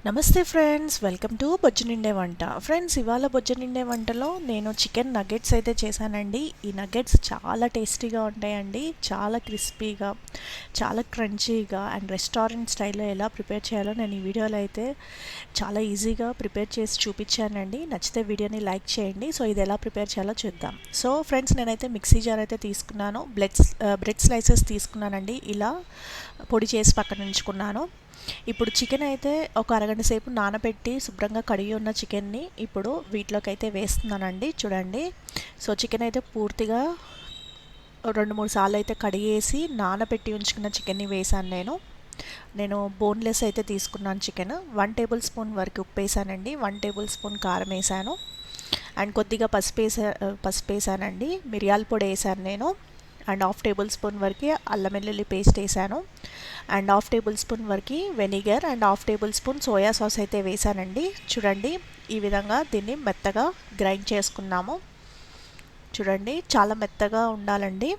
నమస్తే friends, welcome to Bojju నిండే వంట. ఫ్రెండ్స్, ఇవాళ బొజ్జు నిండే వంటలో నేను చికెన్ నగెట్స్ అయితే చేశానండి. ఈ నగెట్స్ చాలా టేస్టీగా ఉంటాయండి, చాలా క్రిస్పీగా, చాలా క్రంచీగా అండ్ రెస్టారెంట్ స్టైల్లో ఎలా ప్రిపేర్ చేయాలో నేను ఈ వీడియోలో అయితే చాలా ఈజీగా ప్రిపేర్ చేసి చూపించానండి. నచ్చితే వీడియోని లైక్ చేయండి. సో ఇది ఎలా ప్రిపేర్ చేయాలో చూద్దాం. సో ఫ్రెండ్స్, నేనైతే మిక్సీ జార్ అయితే తీసుకున్నాను, బ్రెడ్ స్లైసెస్ తీసుకున్నానండి. ఇలా పొడి చేసి పక్కన ఉంచుకున్నాను. ఇప్పుడు చికెన్ అయితే ఒక అరగంట సేపు నానబెట్టి శుభ్రంగా కడిగి ఉన్న చికెన్ని ఇప్పుడు వీటిలోకి అయితే వేస్తున్నానండి. చూడండి, సో చికెన్ అయితే పూర్తిగా 2-3 సార్లు అయితే కడిగేసి నానబెట్టి ఉంచుకున్న చికెన్ని వేసాను. నేను బోన్లెస్ అయితే తీసుకున్నాను చికెన్. 1 టేబుల్ స్పూన్ వరకు ఉప్పు వేసానండి, 1 టేబుల్ స్పూన్ కారం వేసాను అండ్ కొద్దిగా పసుపు వేసానండి. మిరియాల పొడి వేసాను నేను అండ్ 1/2 టేబుల్ స్పూన్ వరకు అల్లం వెల్లుల్లి పేస్ట్ వేసాను అండ్ 1/2 టేబుల్ స్పూన్ వరకు vinegar and 1/2 table spoon soya sauce అయితే వేసానండి. చూడండి, ఈ విధంగా దీన్ని మెత్తగా గ్రైండ్ చేసుకున్నాము. చూడండి, చాలా మెత్తగా ఉండాలండి.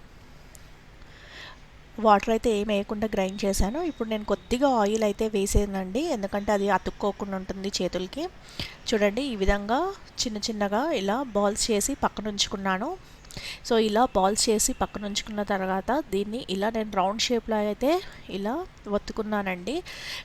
వాటర్ అయితే ఏం వేయకుండా గ్రైండ్ చేశాను. ఇప్పుడు నేను కొద్దిగా ఆయిల్ అయితే వేసేదండి, ఎందుకంటే అది అతుక్కోకుండా ఉంటుంది చేతులకి. చూడండి, ఈ విధంగా చిన్న చిన్నగా ఇలా బాల్స్ చేసి పక్కన ఉంచుకున్నాను. సో ఇలా బాల్స్ చేసి పక్కన ఉంచుకున్న తర్వాత దీన్ని ఇలా నేను రౌండ్ షేప్లో అయితే ఇలా ఒత్తుకున్నానండి.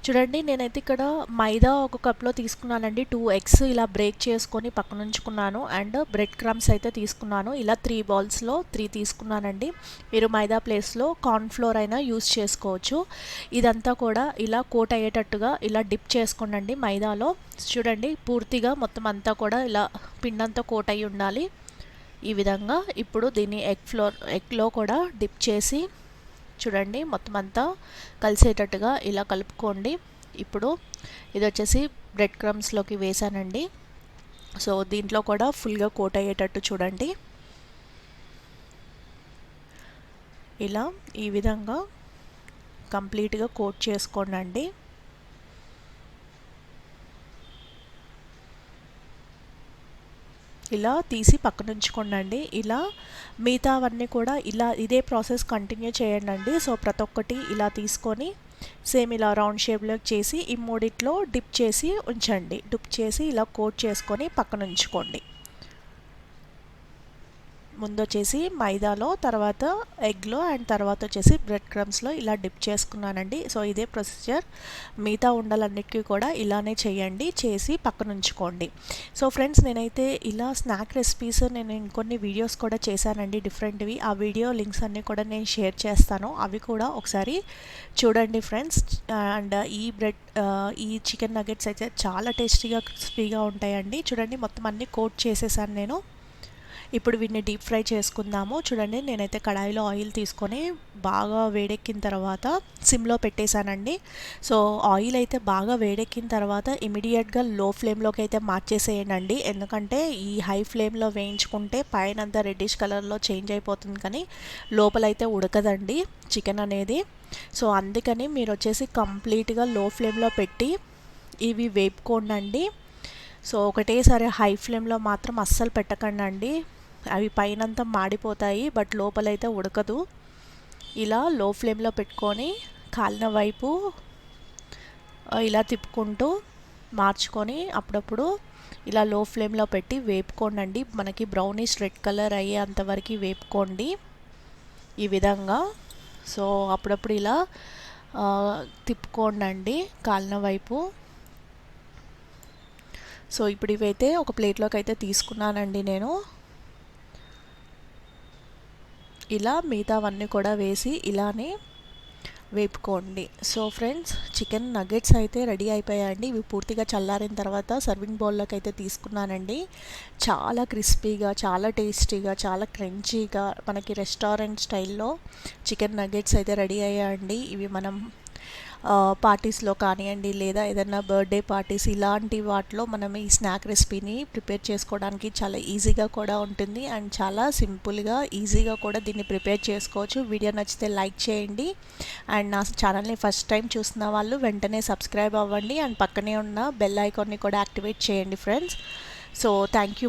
చూడండి, నేనైతే ఇక్కడ మైదా ఒక కప్లో తీసుకున్నానండి. 2 ఎగ్స్ ఇలా బ్రేక్ చేసుకొని పక్కన ఉంచుకున్నాను అండ్ బ్రెడ్ క్రమ్స్ అయితే తీసుకున్నాను. ఇలా 3 బాల్స్లో 3 తీసుకున్నానండి. మీరు మైదా ప్లేస్లో కార్న్ఫ్లోర్ అయినా యూస్ చేసుకోవచ్చు. ఇదంతా కూడా ఇలా కోట్ అయ్యేటట్టుగా ఇలా డిప్ చేసుకోండి మైదాలో. చూడండి, పూర్తిగా మొత్తం అంతా కూడా ఇలా పిండంతా కోట్ అయ్యి ఉండాలి. ఈ విధంగా ఇప్పుడు దీన్ని ఎగ్లో కూడా డిప్ చేసి చూడండి మొత్తం అంతా కలిసేటట్టుగా ఇలా కలుపుకోండి. ఇప్పుడు ఇది వచ్చేసి బ్రెడ్ క్రమ్స్లోకి వేసానండి. సో దీంట్లో కూడా ఫుల్గా కోట్ అయ్యేటట్టు చూడండి. ఇలా ఈ విధంగా కంప్లీట్గా కోట్ చేసుకోండి. ఇలా తీసి పక్కన ఉంచుకోండి. ఇలా మిగతావన్నీ కూడా ఇలా ఇదే ప్రాసెస్ కంటిన్యూ చేయండి. సో ప్రతి ఒక్కటి ఇలా తీసుకొని సేమ్ ఇలా రౌండ్ షేప్లో చేసి ఈ మూడిట్లో డిప్ చేసి ఉంచండి. డిప్ చేసి ఇలా కోట్ చేసుకొని పక్కన ఉంచుకోండి. ముందు వచ్చేసి మైదాలో, తర్వాత ఎగ్లో అండ్ తర్వాత వచ్చేసి బ్రెడ్ క్రమ్స్లో ఇలా డిప్ చేసుకున్నానండి. సో ఇదే ప్రొసీజర్ మిగతా ఉండలన్నిటికీ కూడా ఇలానే చేయండి, చేసి పక్కన ఉంచుకోండి. సో ఫ్రెండ్స్, నేనైతే ఇలా స్నాక్ రెసిపీస్ నేను ఇంకొన్ని వీడియోస్ కూడా చేశానండి డిఫరెంట్వి. ఆ వీడియో లింక్స్ అన్నీ కూడా నేను షేర్ చేస్తాను, అవి కూడా ఒకసారి చూడండి ఫ్రెండ్స్. అండ్ ఈ చికెన్ నగెట్స్ అయితే చాలా టేస్టీగా క్రిస్పీగా ఉంటాయండి. చూడండి, మొత్తం అన్నీ కోట్ చేసేసాను నేను. ఇప్పుడు వీటిని డీప్ ఫ్రై చేసుకుందాము. చూడండి, నేనైతే కడాయిలో ఆయిల్ తీసుకొని బాగా వేడెక్కిన తర్వాత సిమ్లో పెట్టేశానండి. సో ఆయిల్ అయితే బాగా వేడెక్కిన తర్వాత ఇమీడియట్గా లో ఫ్లేమ్లోకి అయితే మార్చేసేయండి. ఎందుకంటే ఈ హై ఫ్లేమ్లో వేయించుకుంటే పైన అంతా రెడ్డిష్ కలర్లో చేంజ్ అయిపోతుంది, కానీ లోపలైతే ఉడకదండి చికెన్ అనేది. సో అందుకని మీరు వచ్చేసి కంప్లీట్గా లో ఫ్లేమ్లో పెట్టి ఇవి వేపుకోండి. సో ఒకటేసారి హై ఫ్లేమ్లో మాత్రం అస్సలు పెట్టకండి, అవి పైనంతా మాడిపోతాయి బట్ లోపలైతే ఉడకదు. ఇలా లో ఫ్లేమ్లో పెట్టుకొని కాలిన వైపు ఇలా తిప్పుకుంటూ మార్చుకొని అప్పుడప్పుడు ఇలా లో ఫ్లేమ్లో పెట్టి వేపుకోండి. మనకి బ్రౌనిష్ రెడ్ కలర్ అయ్యేంతవరకు వేపుకోండి ఈ విధంగా. సో అప్పుడప్పుడు ఇలా తిప్పుకోండి కాలిన వైపు. సో ఇప్పుడు ఇవైతే ఒక ప్లేట్లోకి అయితే తీసుకున్నానండి నేను. ఇలా మిగతావన్నీ కూడా వేసి ఇలానే వేపుకోండి. సో ఫ్రెండ్స్, చికెన్ నగెట్స్ అయితే రెడీ అయిపోయాయండి. ఇవి పూర్తిగా చల్లారిన తర్వాత సర్వింగ్ బౌల్లోకి అయితే తీసుకున్నానండి. చాలా క్రిస్పీగా, చాలా టేస్టీగా, చాలా క్రంచీగా మనకి రెస్టారెంట్ స్టైల్లో చికెన్ నగెట్స్ అయితే రెడీ అయ్యాయండి. ఇవి మనం పార్టీస్లో కానివ్వండి, లేదా ఏదైనా బర్త్డే పార్టీస్ ఇలాంటి వాటిలో మనం ఈ స్నాక్ రెసిపీని ప్రిపేర్ చేసుకోవడానికి చాలా ఈజీగా కూడా ఉంటుంది అండ్ చాలా సింపుల్గా ఈజీగా కూడా దీన్ని ప్రిపేర్ చేసుకోవచ్చు. వీడియో నచ్చితే లైక్ చేయండి అండ్ నా ఛానల్ని ఫస్ట్ టైం చూస్తున్న వాళ్ళు వెంటనే సబ్స్క్రైబ్ అవ్వండి అండ్ పక్కనే ఉన్న బెల్ ఐకాన్ని కూడా యాక్టివేట్ చేయండి ఫ్రెండ్స్. So thank you.